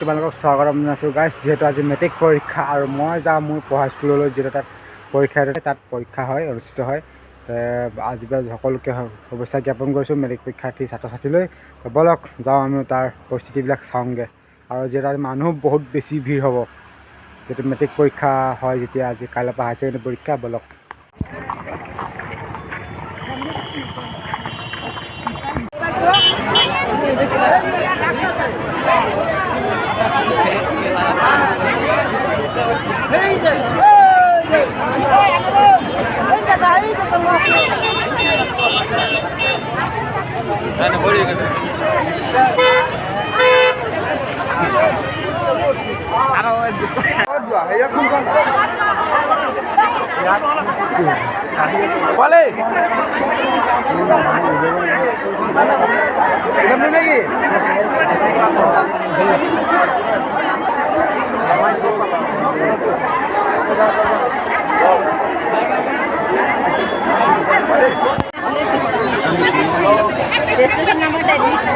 তোমালোকক স্বাগতম জনাইছোঁ গাইছ। যিহেতু আজি মেট্ৰিক পৰীক্ষা আৰু মই যাওঁ মোৰ পঢ়া স্কুললৈ, যিহেতু তাত পৰীক্ষা হয় অনুষ্ঠিত হয়। আজি সকলোকে শুভেচ্ছা জ্ঞাপন কৰিছোঁ মেট্ৰিক পৰীক্ষাৰ্থী ছাত্ৰ ছাত্ৰীলৈ। বলক যাওঁ আমি তাৰ পৰিস্থিতিবিলাক চাওঁগৈ। আৰু যিহেতু আজি মানুহ বহুত বেছি ভিৰ হ'ব, যিহেতু মেট্ৰিক পৰীক্ষা হয় যেতিয়া আজি কাইলৈৰ পৰা হায়াৰ ছেকেণ্ডেৰী পৰীক্ষা। বলক রেজিস্ট্রেশন নাম্বারটা এডমিট